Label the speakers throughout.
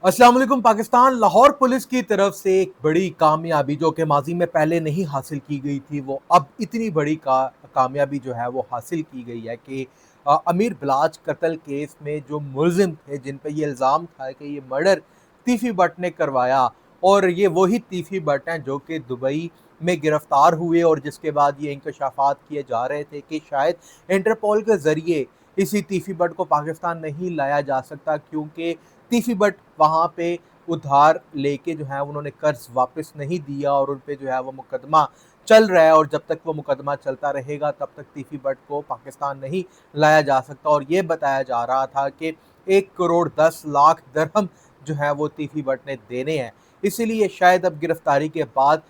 Speaker 1: अस्सलाम वालेकुम। पाकिस्तान लाहौर पुलिस की तरफ से एक बड़ी कामयाबी जो कि माजी में पहले नहीं हासिल की गई थी, वो अब इतनी बड़ी कामयाबी जो है वो हासिल की गई है कि अमीर बलाच कत्ल केस में जो मुलजिम थे, जिन पे ये इल्ज़ाम था कि ये मर्डर तीफी बट ने करवाया, और ये वही तीफी बट हैं जो कि दुबई में गिरफ्तार हुए, और जिसके बाद ये इंकशाफात किए जा रहे थे कि शायद इंटरपोल के ज़रिए इसी तीफी बट को पाकिस्तान नहीं लाया जा सकता, क्योंकि तीफी बट वहाँ पे उधार लेके जो है उन्होंने कर्ज वापस नहीं दिया, और उन पे जो है वो मुकदमा चल रहा है, और जब तक वो मुकदमा चलता रहेगा तब तक तीफी बट को पाकिस्तान नहीं लाया जा सकता। और ये बताया जा रहा था कि 1 करोड़ 10 लाख दरहम जो है वो तीफी बट ने देने हैं, इसीलिए शायद अब गिरफ्तारी के बाद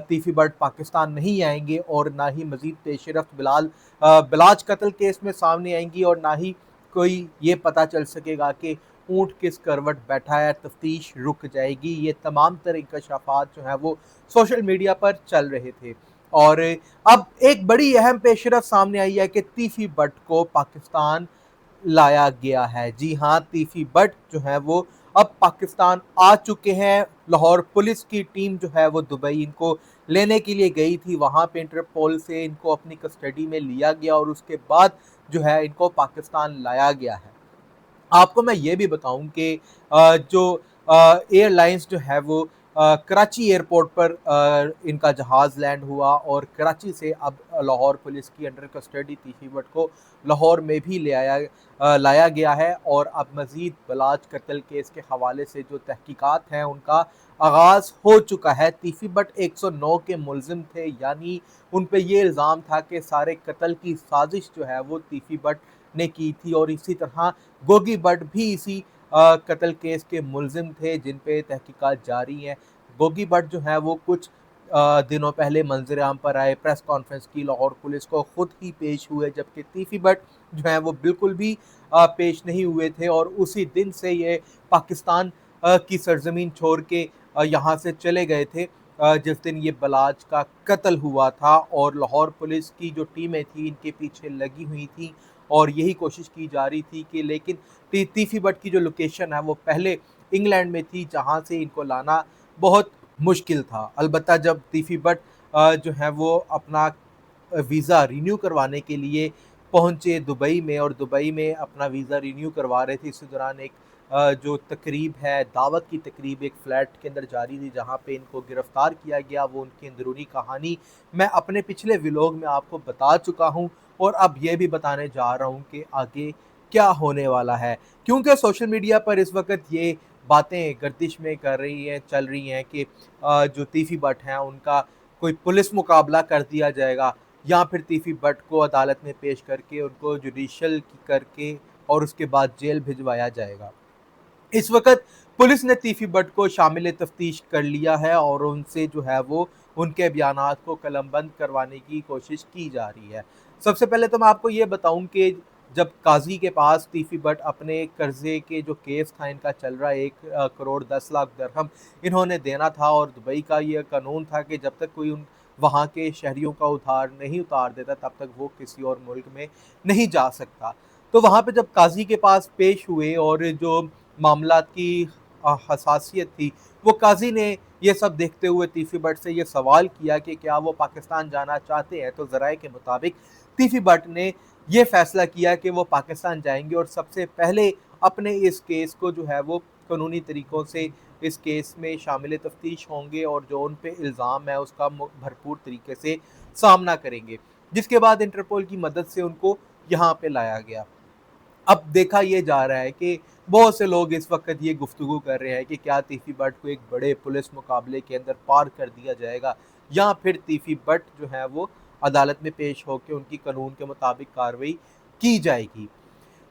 Speaker 1: तीफी बट पाकिस्तान नहीं आएंगे, और ना ही मजीद पेशरफ्त बलाच कत्ल केस में सामने आएंगी, और ना ही कोई ये पता चल सकेगा कि ऊँट किस करवट बैठा है, तफ्तीश रुक जाएगी। ये तमाम तर इंकशाफात जो हैं वो सोशल मीडिया पर चल रहे थे, और अब एक बड़ी अहम पेशरफ सामने आई है कि तीफी बट को पाकिस्तान लाया गया है। जी हाँ, तीफी बट जो है वो अब पाकिस्तान आ चुके हैं। लाहौर पुलिस की टीम जो है वो दुबई इनको लेने के लिए गई थी, वहाँ पे इंटरपोल से इनको अपनी कस्टडी में लिया गया, और उसके बाद जो है इनको पाकिस्तान लाया गया है। आपको मैं ये भी बताऊं कि जो एयरलाइंस जो है वो कराची एयरपोर्ट पर इनका जहाज़ लैंड हुआ, और कराची से अब लाहौर पुलिस की अंडर कस्टडी तीफी बट को लाहौर में भी लाया गया है, और अब मज़ीद बलाच कत्ल केस के हवाले से जो तहकीकात हैं उनका आगाज़ हो चुका है। तीफी बट 109 के मुलजिम थे, यानी उन पे ये इल्ज़ाम था कि सारे कत्ल की साजिश जो है वो तीफी बट ने की थी, और इसी तरह गोगी बट भी इसी कत्ल केस के मुलजिम थे, जिन पे तहकीकात जारी हैं। गोगी बट जो है वो कुछ दिनों पहले मंजर आम पर आए, प्रेस कॉन्फ्रेंस की लाहौर पुलिस को खुद ही पेश हुए, जबकि तीफी बट जो है वो बिल्कुल भी पेश नहीं हुए थे, और उसी दिन से ये पाकिस्तान की सरजमीन छोड़ के यहाँ से चले गए थे, जिस दिन ये बलाच का कत्ल हुआ था। और लाहौर पुलिस की जो टीमें थी इनके पीछे लगी हुई थी, और यही कोशिश की जा रही थी कि लेकिन तीफी बट की जो लोकेशन है वो पहले इंग्लैंड में थी, जहाँ से इनको लाना बहुत मुश्किल था। अलबत्ता जब तीफी बट जो है वो अपना वीज़ा रिन्यू करवाने के लिए पहुंचे दुबई में, और दुबई में अपना वीज़ा रिन्यू करवा रहे थे, इसी दौरान एक जो तकरीब है, दावत की तकरीब एक फ़्लैट के अंदर जारी थी, जहां पे इनको गिरफ्तार किया गया। वो उनकी अंदरूनी कहानी मैं अपने पिछले व्लॉग में आपको बता चुका हूं, और अब ये भी बताने जा रहा हूं कि आगे क्या होने वाला है, क्योंकि सोशल मीडिया पर इस वक्त ये बातें गर्दिश में चल रही हैं कि जो तीफी बट हैं उनका कोई पुलिस मुकाबला कर दिया जाएगा, या फिर तीफी बट को अदालत में पेश करके उनको जुडिशल करके और उसके बाद जेल भिजवाया जाएगा। इस वक्त पुलिस ने तीफी बट को शामिल तफ्तीश कर लिया है, और उनसे जो है वो उनके बयानात को कलमबंद करवाने की कोशिश की जा रही है। सबसे पहले तो मैं आपको ये बताऊं कि जब काजी के पास तीफी बट अपने कर्जे के जो केस था इनका चल रहा है, 1 करोड़ 10 लाख दरहम इन्होंने देना था, और दुबई का ये कानून था कि जब तक कोई उन वहाँ के शहरियों का उधार नहीं उतार देता तब तक वो किसी और मुल्क में नहीं जा सकता। तो वहाँ पे जब काजी के पास पेश हुए, और जो मामलात की हसासियत थी, वो काजी ने ये सब देखते हुए तीफी बट से ये सवाल किया कि क्या वो पाकिस्तान जाना चाहते हैं। तो ज़राए के मुताबिक तीफी बट ने ये फैसला किया कि वो पाकिस्तान जाएंगे, और सबसे पहले अपने इस केस को जो है वो कानूनी तरीक़ों से इस केस में शामिल तफ्तीश होंगे, और जो उन पे इल्ज़ाम है उसका भरपूर तरीके से सामना करेंगे, जिसके बाद इंटरपोल की मदद से उनको यहाँ पे लाया गया। अब देखा ये जा रहा है कि बहुत से लोग इस वक्त ये गुफ्तगू कर रहे हैं कि क्या तीफी बट को एक बड़े पुलिस मुकाबले के अंदर पार कर दिया जाएगा, या फिर तीफी बट जो है वो अदालत में पेश होकर उनकी कानून के मुताबिक कार्रवाई की जाएगी।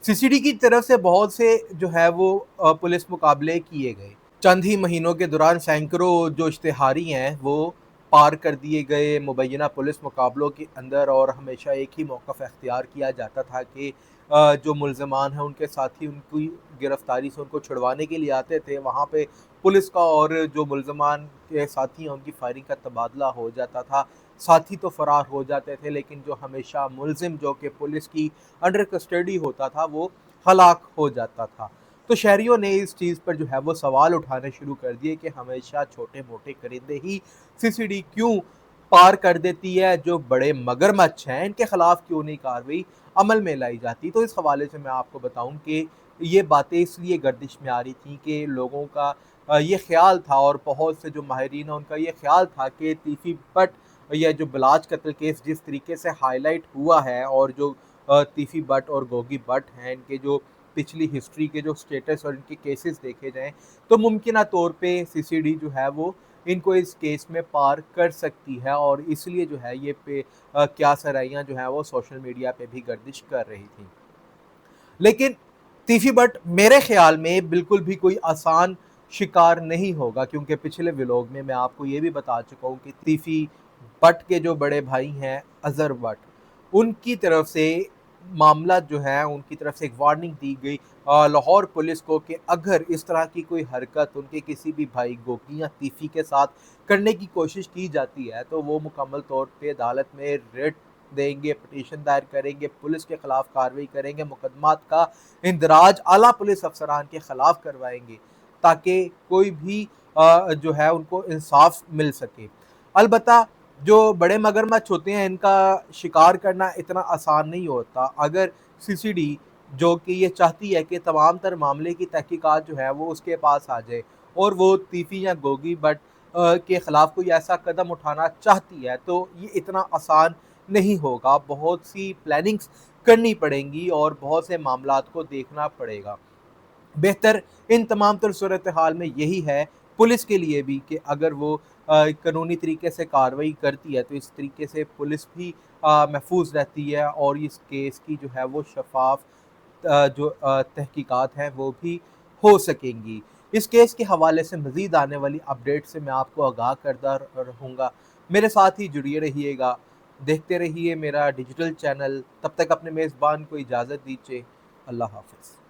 Speaker 1: सीसीडी की तरफ से बहुत से जो है वो पुलिस मुकाबले किए गए। चंद ही महीनों के दौरान सैकड़ों जो इश्तिहारी हैं वो पार कर दिए गए मुबैना पुलिस मुकाबलों के अंदर, और हमेशा एक ही मौक़िफ़ अख्तियार किया जाता था कि जो मुल्ज़मान हैं उनके साथी उनकी गिरफ़्तारी से उनको छुड़वाने के लिए आते थे, वहाँ पे पुलिस का और जो मुल्ज़मान के साथी हैं उनकी फायरिंग का तबादला हो जाता था। साथी तो फ़रार हो जाते थे, लेकिन जो हमेशा मुल्ज़िम जो कि पुलिस की अंडर कस्टडी होता था वो हलाक हो जाता था। تو شہریوں نے اس چیز پر جو ہے وہ سوال اٹھانے شروع کر دیے کہ ہمیشہ چھوٹے موٹے کرندے ہی CCD کیوں پار کر دیتی ہے، جو بڑے مگرمچھ ہیں ان کے خلاف کیوں نہیں کارروائی عمل میں لائی جاتی۔ تو اس حوالے سے میں آپ کو بتاؤں کہ یہ باتیں اس لیے گردش میں آ رہی تھیں کہ لوگوں کا یہ خیال تھا، اور بہت سے جو ماہرین ہیں ان کا یہ خیال تھا کہ تیفی بٹ یا جو بلاج قتل کیس جس طریقے سے ہائی لائٹ ہوا ہے، اور جو تیفی بٹ اور گوگی بٹ ہیں ان کے جو پچھلی ہسٹری کے جو سٹیٹس اور ان کے کیسز دیکھے جائیں تو ممکنہ طور پہ CCD جو ہے وہ ان کو اس کیس میں پار کر سکتی ہے، اور اس لیے جو ہے یہ کیا سرائیاں جو ہیں وہ سوشل میڈیا پہ بھی گردش کر رہی تھیں۔ لیکن تیفی بٹ میرے خیال میں بالکل بھی کوئی آسان شکار نہیں ہوگا، کیونکہ پچھلے ولاگ میں آپ کو یہ بھی بتا چکا ہوں کہ تیفی بٹ کے جو بڑے بھائی ہیں اظہر بٹ، ان کی طرف سے معاملہ جو ہے ان کی طرف سے ایک وارننگ دی گئی لاہور پولیس کو کہ اگر اس طرح کی کوئی حرکت ان کے کسی بھی بھائی گوگی یا تیفی کے ساتھ کرنے کی کوشش کی جاتی ہے تو وہ مکمل طور پہ عدالت میں ریٹ دیں گے، پٹیشن دائر کریں گے، پولیس کے خلاف کارروائی کریں گے، مقدمات کا اندراج اعلیٰ پولیس افسران کے خلاف کروائیں گے تاکہ کوئی بھی جو ہے ان کو انصاف مل سکے۔ البتہ جو بڑے مگرمچھ ہوتے ہیں ان کا شکار کرنا اتنا آسان نہیں ہوتا۔ اگر CCD جو کہ یہ چاہتی ہے کہ تمام تر معاملے کی تحقیقات جو ہے وہ اس کے پاس آ جائے، اور وہ تیفی یا گوگی بٹ کے خلاف کوئی ایسا قدم اٹھانا چاہتی ہے تو یہ اتنا آسان نہیں ہوگا، بہت سی پلاننگز کرنی پڑیں گی اور بہت سے معاملات کو دیکھنا پڑے گا۔ بہتر ان تمام تر صورتحال میں یہی ہے پولیس کے لیے بھی کہ اگر وہ قانونی طریقے سے کارروائی کرتی ہے تو اس طریقے سے پولیس بھی محفوظ رہتی ہے، اور اس کیس کی جو ہے وہ شفاف جو تحقیقات ہیں وہ بھی ہو سکیں گی۔ اس کیس کے حوالے سے مزید آنے والی اپڈیٹ سے میں آپ کو آگاہ کرتا رہوں گا۔ میرے ساتھ ہی جڑیے رہیے گا، دیکھتے رہیے میرا ڈیجیٹل چینل۔ تب تک اپنے میزبان کو اجازت دیجیے۔ اللہ حافظ۔